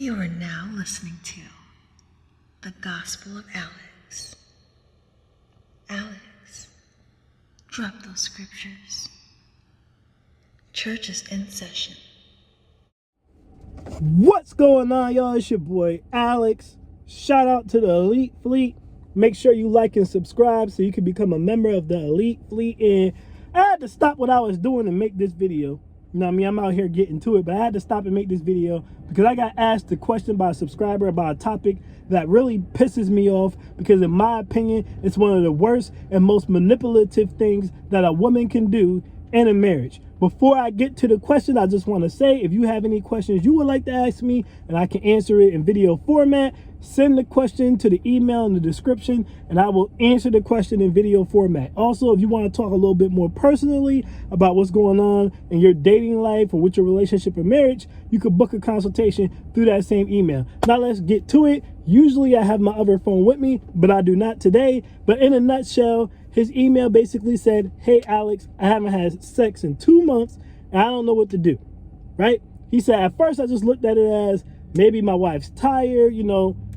You are now listening to the Gospel of Alex. Alex, drop those scriptures. Church is in session. What's going on, y'all? It's your boy Alex. Shout out to the Elite Fleet. Make sure you like and subscribe so you can become a member of the Elite Fleet. And I had to stop what I was doing and make this video. You know what I mean? I'm out here getting to it, but I had to stop and make this video because I got asked a question by a subscriber about a topic that really pisses me off, because in my opinion, it's one of the worst and most manipulative things that a woman can do in a marriage. Before I get to the question, I just want to say, if you have any questions you would like to ask me and I can answer it in video format, send the question to the email in the description and I will answer the question in video format. Also, if you want to talk a little bit more personally about what's going on in your dating life or with your relationship or marriage, you could book a consultation through that same email. Now let's get to it. Usually I have my other phone with me, but I do not today. But in a nutshell, his email basically said, "Hey Alex, I haven't had sex in 2 months and I don't know what to do," right? He said, at first I just looked at it as maybe my wife's tired,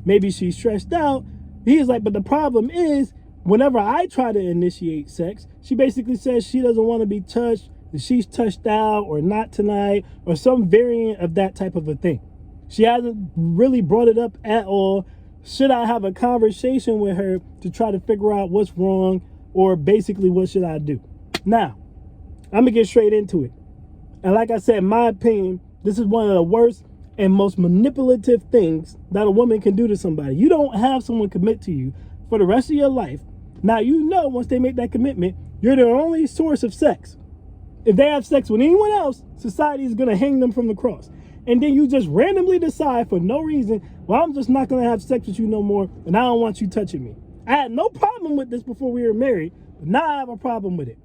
maybe she's stressed out. He's like, but the problem is whenever I try to initiate sex, she basically says she doesn't want to be touched, that she's touched out or not tonight or some variant of that type of a thing. She hasn't really brought it up at all. Should I have a conversation with her to try to figure out what's wrong, or basically what should I do? Now, I'm gonna get straight into it. And like I said, in my opinion, this is one of the worst and most manipulative things that a woman can do to somebody. You don't have someone commit to you for the rest of your life. Now, once they make that commitment, you're their only source of sex. If they have sex with anyone else, society is gonna hang them from the cross. And then you just randomly decide for no reason, well, I'm just not gonna have sex with you no more and I don't want you touching me. I had no problem with this before we were married, but now I have a problem with it.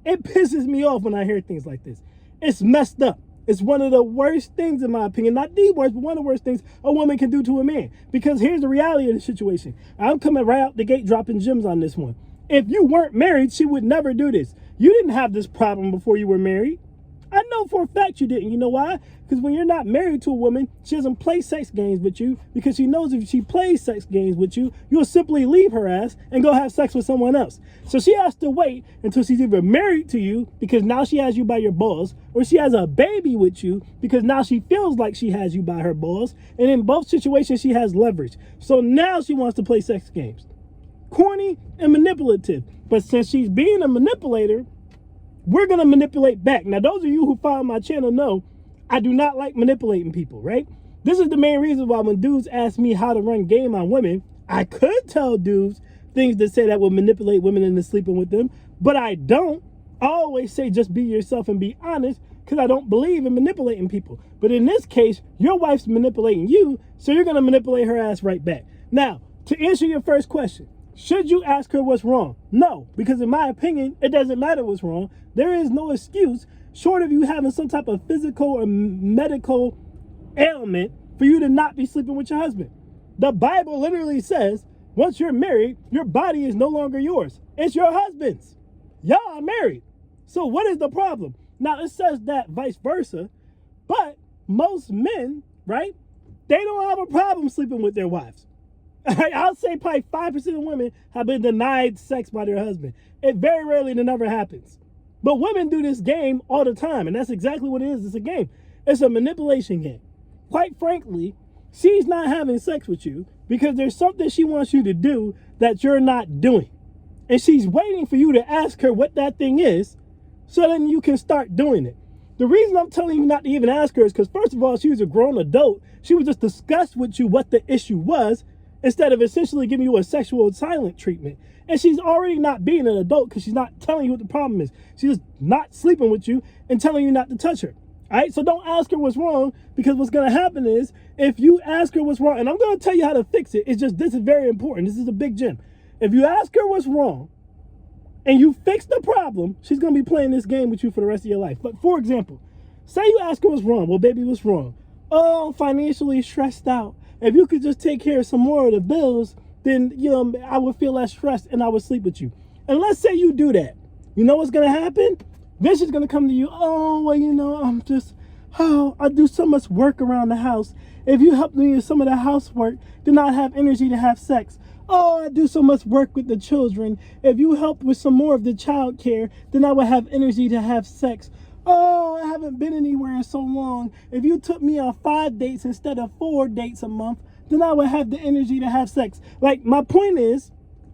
It pisses me off when I hear things like this. It's messed up. It's one of the worst things, in my opinion, not the worst, but one of the worst things a woman can do to a man. Because here's the reality of the situation. I'm coming right out the gate dropping gems on this one. If you weren't married, she would never do this. You didn't have this problem before you were married. I know for a fact you didn't. You know why? Because when you're not married to a woman, she doesn't play sex games with you, because she knows if she plays sex games with you, you'll simply leave her ass and go have sex with someone else. So she has to wait until she's either married to you, because now she has you by your balls, or she has a baby with you because now she feels like she has you by her balls. And in both situations, she has leverage. So now she wants to play sex games. Corny and manipulative. But since she's being a manipulator, we're going to manipulate back. Now, those of you who follow my channel know I do not like manipulating people, right? This is the main reason why when dudes ask me how to run game on women, I could tell dudes things that say that will manipulate women into sleeping with them, but I don't. I always say just be yourself and be honest, because I don't believe in manipulating people. But in this case, your wife's manipulating you, so you're going to manipulate her ass right back. Now, to answer your first question, should you ask her what's wrong? No, because in my opinion, it doesn't matter what's wrong. There is no excuse, short of you having some type of physical or medical ailment, for you to not be sleeping with your husband. The Bible literally says, once you're married, your body is no longer yours. It's your husband's. Y'all are married. So what is the problem? Now, it says that vice versa, but most men, right, they don't have a problem sleeping with their wives. I'll say probably 5% of women have been denied sex by their husband. It very rarely to never happens. But women do this game all the time, and that's exactly what it is. It's a game. It's a manipulation game. Quite frankly, she's not having sex with you because there's something she wants you to do that you're not doing. And she's waiting for you to ask her what that thing is, so then you can start doing it. The reason I'm telling you not to even ask her is because, first of all, she was a grown adult. She would just discuss with you what the issue was, instead of essentially giving you a sexual silent treatment. And she's already not being an adult because she's not telling you what the problem is. She's just not sleeping with you and telling you not to touch her. All right, so don't ask her what's wrong, because what's going to happen is, if you ask her what's wrong, and I'm going to tell you how to fix it. It's just, this is very important. This is a big gem. If you ask her what's wrong and you fix the problem, she's going to be playing this game with you for the rest of your life. But for example, say you ask her what's wrong. Well, baby, what's wrong? Oh, I'm financially stressed out. If you could just take care of some more of the bills, then, I would feel less stressed and I would sleep with you. And let's say you do that. You know what's going to happen? Then she's going to come to you. Oh, well, Oh, I do so much work around the house. If you help me with some of the housework, then I'd have energy to have sex. Oh, I do so much work with the children. If you help with some more of the child care, then I would have energy to have sex. Oh, I haven't been anywhere in so long. If you took me on 5 dates instead of 4 dates a month, then I would have the energy to have sex. Like, my point is,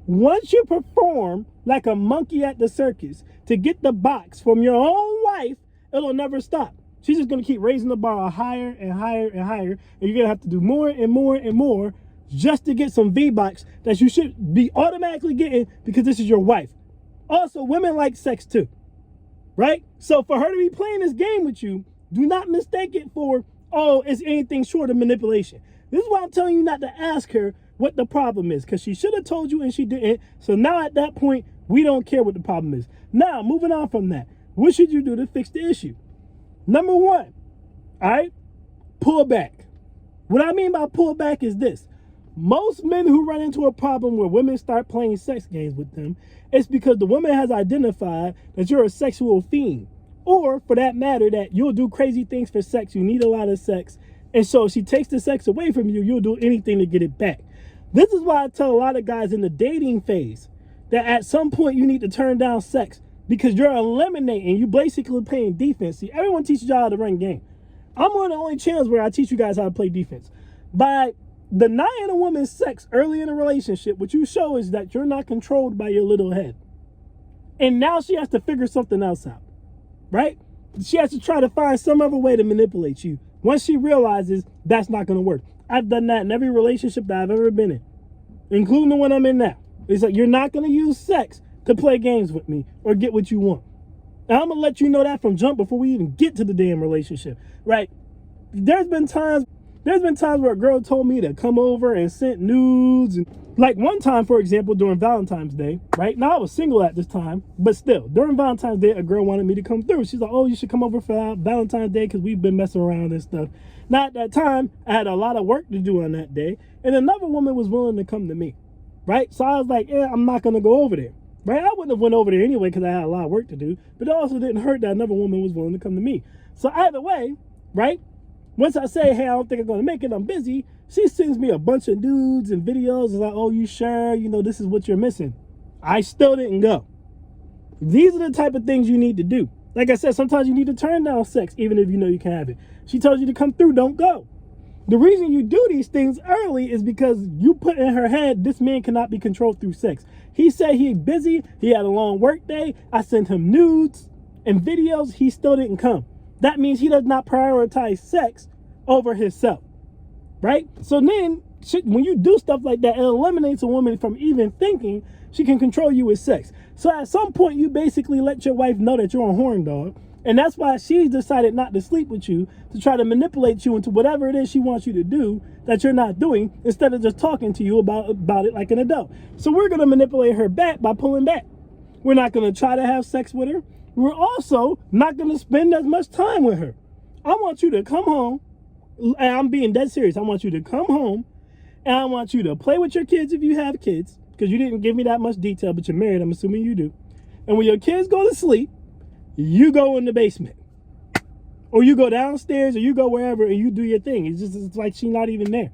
once you perform like a monkey at the circus to get the box from your own wife, it'll never stop. She's just going to keep raising the bar higher and higher and higher. And you're going to have to do more and more and more just to get some V-Bucks that you should be automatically getting because this is your wife. Also, women like sex too, right? So for her to be playing this game with you, do not mistake it for, oh, it's anything short of manipulation. This is why I'm telling you not to ask her what the problem is, because she should have told you and she didn't. So now at that point, we don't care what the problem is. Now, moving on from that, what should you do to fix the issue? Number one, all right, pull back. What I mean by pull back is this. Most men who run into a problem where women start playing sex games with them, it's because the woman has identified that you're a sexual fiend. Or, for that matter, that you'll do crazy things for sex, you need a lot of sex, and so if she takes the sex away from you, you'll do anything to get it back. This is why I tell a lot of guys in the dating phase that at some point you need to turn down sex because you're eliminating, you basically playing defense. See, everyone teaches y'all how to run game. I'm one of the only channels where I teach you guys how to play defense. By denying a woman sex early in a relationship, what you show is that you're not controlled by your little head. And now she has to figure something else out, right? She has to try to find some other way to manipulate you once she realizes that's not going to work. I've done that in every relationship that I've ever been in, including the one I'm in now. It's like, you're not going to use sex to play games with me or get what you want. And I'm going to let you know that from jump before we even get to the damn relationship, right? There's been times where a girl told me to come over and sent nudes. And like one time, for example, during Valentine's Day, right? Now I was single at this time, but still, during Valentine's Day, a girl wanted me to come through. She's like, oh, you should come over for Valentine's Day because we've been messing around and stuff. Now at that time, I had a lot of work to do on that day. And another woman was willing to come to me, right? So I was like, yeah, I'm not going to go over there, right? I wouldn't have went over there anyway because I had a lot of work to do. But it also didn't hurt that another woman was willing to come to me. So either way, right? Once I say, hey, I don't think I'm going to make it, I'm busy, she sends me a bunch of nudes and videos. It's like, oh, you sure? You know, this is what you're missing. I still didn't go. These are the type of things you need to do. Like I said, sometimes you need to turn down sex, even if you know you can have it. She tells you to come through, don't go. The reason you do these things early is because you put in her head, this man cannot be controlled through sex. He said he's busy. He had a long work day. I sent him nudes and videos. He still didn't come. That means he does not prioritize sex over himself, right? So then, when you do stuff like that, it eliminates a woman from even thinking she can control you with sex. So at some point, you basically let your wife know that you're a horn dog, and that's why she's decided not to sleep with you, to try to manipulate you into whatever it is she wants you to do that you're not doing, instead of just talking to you about it like an adult. So we're going to manipulate her back by pulling back. We're not going to try to have sex with her. We're also not going to spend as much time with her. I want you to come home, and I'm being dead serious. I want you to come home, and I want you to play with your kids if you have kids, because you didn't give me that much detail, but you're married, I'm assuming you do. And when your kids go to sleep, you go in the basement, or you go downstairs, or you go wherever, and you do your thing. It's like she's not even there.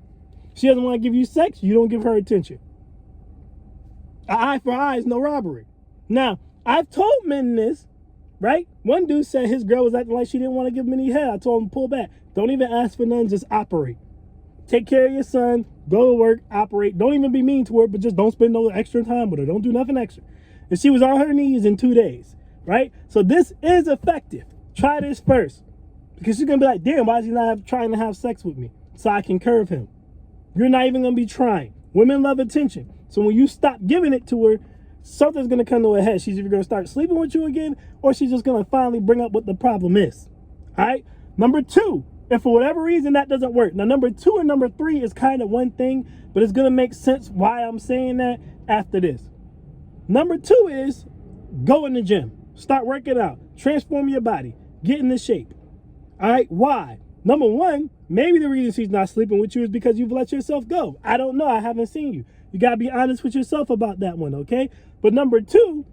She doesn't want to give you sex, you don't give her attention. An eye for eye is no robbery. Now, I've told men this, right? One dude said his girl was acting like she didn't want to give him any head. I told him, pull back. Don't even ask for none, just operate. Take care of your son, go to work, operate. Don't even be mean to her, but just don't spend no extra time with her. Don't do nothing extra. And she was on her knees in 2 days, right? So this is effective. Try this first. Because she's going to be like, damn, why is he not trying to have sex with me? So I can curve him. You're not even going to be trying. Women love attention. So when you stop giving it to her, something's going to come to a head. She's either going to start sleeping with you again, or she's just going to finally bring up what the problem is. All right? Number 2, if for whatever reason that doesn't work. Now, number 2 and number 3 is kind of one thing, but it's going to make sense why I'm saying that after this. Number 2 is go in the gym. Start working out. Transform your body. Get into shape. All right? Why? Number 1, maybe the reason she's not sleeping with you is because you've let yourself go. I don't know. I haven't seen you. You got to be honest with yourself about that one, okay? But number 2,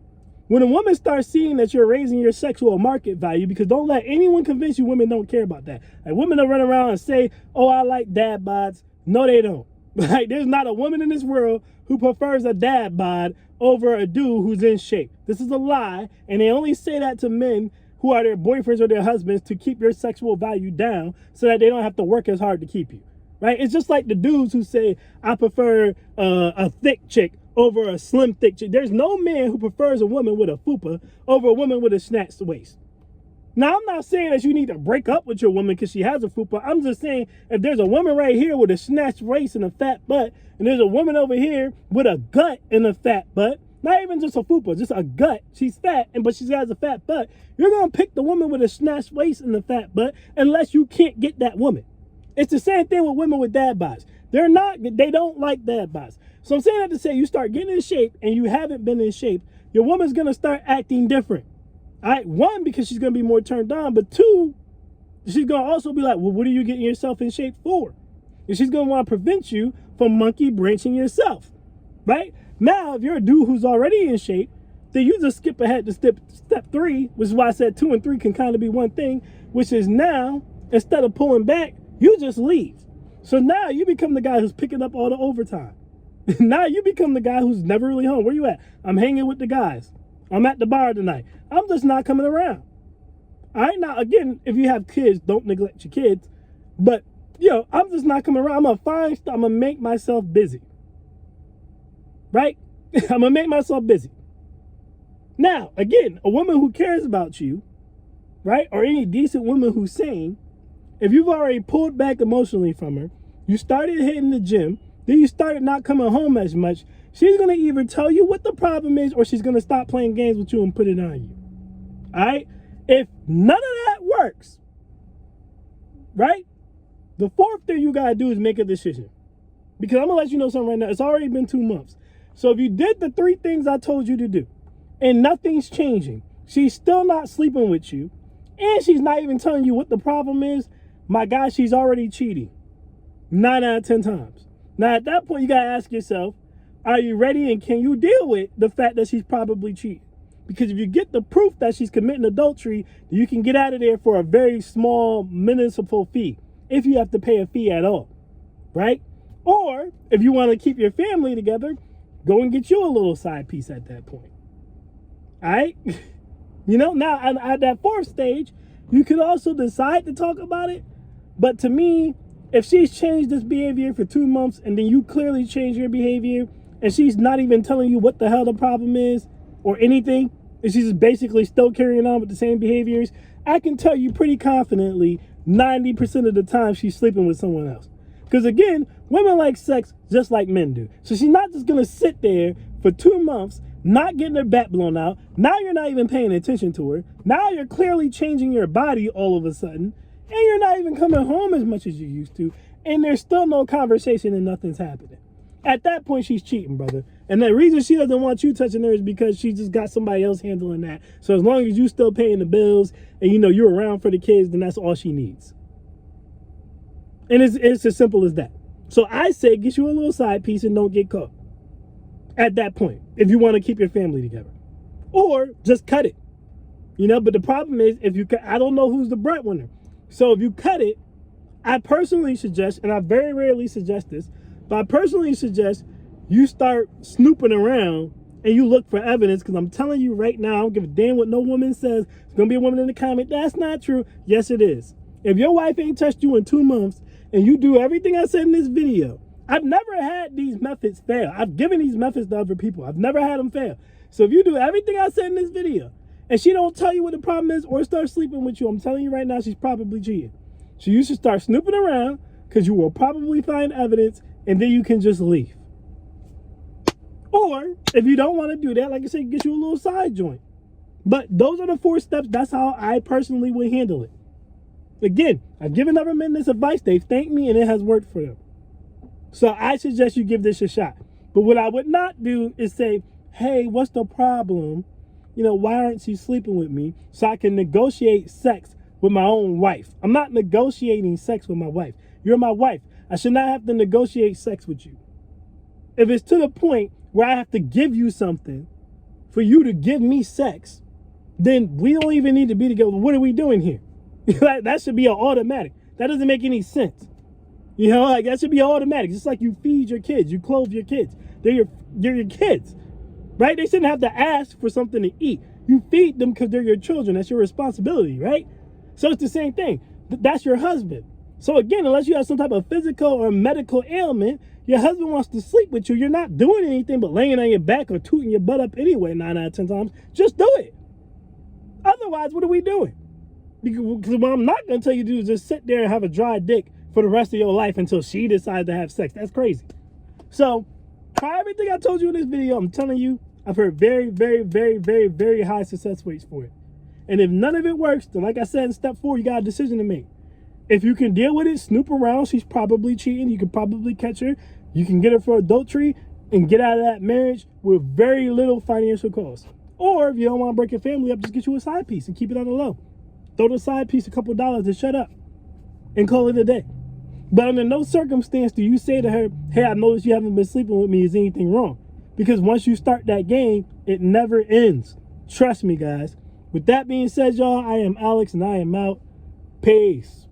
When a woman starts seeing that you're raising your sexual market value, because don't let anyone convince you women don't care about that. Like, women don't run around and say, oh, I like dad bods. No, they don't. Like, there's not a woman in this world who prefers a dad bod over a dude who's in shape. This is a lie, and they only say that to men who are their boyfriends or their husbands to keep your sexual value down so that they don't have to work as hard to keep you. Right? It's just like the dudes who say, I prefer a thick chick over a slim, thick chick. There's no man who prefers a woman with a fupa over a woman with a snatched waist. Now, I'm not saying that you need to break up with your woman because she has a fupa. I'm just saying if there's a woman right here with a snatched waist and a fat butt, and there's a woman over here with a gut and a fat butt, not even just a fupa, just a gut. She's fat, but she has a fat butt. You're going to pick the woman with a snatched waist and a fat butt unless you can't get that woman. It's the same thing with women with dad bods. They don't like dad bods. So I'm saying that to say you start getting in shape and you haven't been in shape, your woman's going to start acting different. All right, one, because she's going to be more turned on, but two, she's going to also be like, well, what are you getting yourself in shape for? And she's going to want to prevent you from monkey branching yourself, right? Now, if you're a dude who's already in shape, then you just skip ahead to step 3, which is why I said 2 and 3 can kind of be one thing, which is now, instead of pulling back, you just leave. So now you become the guy who's picking up all the overtime. Now you become the guy who's never really home. Where you at? I'm hanging with the guys. I'm at the bar tonight. I'm just not coming around. All right, now again, if you have kids, don't neglect your kids. But, I'm just not coming around. I'm going to make myself busy. Right? I'm going to make myself busy. Now, again, a woman who cares about you, right? Or any decent woman who's sane, if you've already pulled back emotionally from her, you started hitting the gym, then you started not coming home as much, she's going to either tell you what the problem is or she's going to stop playing games with you and put it on you. All right? If none of that works, right? The fourth thing you got to do is make a decision. Because I'm going to let you know something right now. It's already been 2 months. So if you did the 3 things I told you to do and nothing's changing, she's still not sleeping with you, and she's not even telling you what the problem is, my guy, she's already cheating 9 out of 10 times. Now, at that point, you got to ask yourself, are you ready and can you deal with the fact that she's probably cheating? Because if you get the proof that she's committing adultery, you can get out of there for a very small municipal fee, if you have to pay a fee at all, right? Or if you want to keep your family together, go and get you a little side piece at that point. All right? Now at that 4th stage, you can also decide to talk about it. But to me, if she's changed this behavior for 2 months and then you clearly change your behavior and she's not even telling you what the hell the problem is or anything, and she's just basically still carrying on with the same behaviors, I can tell you pretty confidently 90% of the time she's sleeping with someone else. Because again, women like sex just like men do. So she's not just going to sit there for 2 months, not getting her back blown out. Now you're not even paying attention to her. Now you're clearly changing your body all of a sudden. And you're not even coming home as much as you used to. And there's still no conversation and nothing's happening. At that point, she's cheating, brother. And the reason she doesn't want you touching her is because she just got somebody else handling that. So as long as you still paying the bills and you're around for the kids, then that's all she needs. And it's as simple as that. So I say get you a little side piece and don't get caught. At that point, if you want to keep your family together. Or just cut it. But the problem is, I don't know who's the breadwinner. So if you cut it, I personally suggest, and I very rarely suggest this, but I personally suggest you start snooping around and you look for evidence, because I'm telling you right now, I don't give a damn what no woman says. There's going to be a woman in the comment, that's not true. Yes, it is. If your wife ain't touched you in 2 months and you do everything I said in this video, I've never had these methods fail. I've given these methods to other people. I've never had them fail. So if you do everything I said in this video and she don't tell you what the problem is or start sleeping with you, I'm telling you right now, she's probably cheating. So you should start snooping around, because you will probably find evidence, and then you can just leave. Or if you don't want to do that, like I said, get you a little side joint. But those are the 4 steps. That's how I personally would handle it. Again, I've given other men this advice. They've thanked me, and it has worked for them. So I suggest you give this a shot. But what I would not do is say, hey, what's the problem? Why aren't you sleeping with me? So I can negotiate sex with my own wife. I'm not negotiating sex with my wife. You're my wife. I should not have to negotiate sex with you. If it's to the point where I have to give you something for you to give me sex, then we don't even need to be together. What are we doing here? That should be an automatic. That doesn't make any sense. You know, like that should be automatic. Just like you feed your kids, you clothe your kids. They're your kids, right? They shouldn't have to ask for something to eat. You feed them because they're your children. That's your responsibility, right? So it's the same thing. That's your husband. So again, unless you have some type of physical or medical ailment, your husband wants to sleep with you. You're not doing anything but laying on your back or tooting your butt up anyway 9 out of 10 times. Just do it. Otherwise, what are we doing? Because what I'm not going to tell you to do is just sit there and have a dry dick for the rest of your life until she decides to have sex. That's crazy. So try everything I told you in this video. I'm telling you, I've heard very, very, very, very, very high success rates for it. And if none of it works, then like I said in step 4, you got a decision to make. If you can deal with it, snoop around, she's probably cheating. You can probably catch her. You can get her for adultery and get out of that marriage with very little financial cost. Or if you don't want to break your family up, just get you a side piece and keep it on the low. Throw the side piece a couple dollars and shut up and call it a day. But under no circumstance do you say to her, hey, I noticed you haven't been sleeping with me. Is anything wrong? Because once you start that game, it never ends. Trust me, guys. With that being said, y'all, I am Alex and I am out. Peace.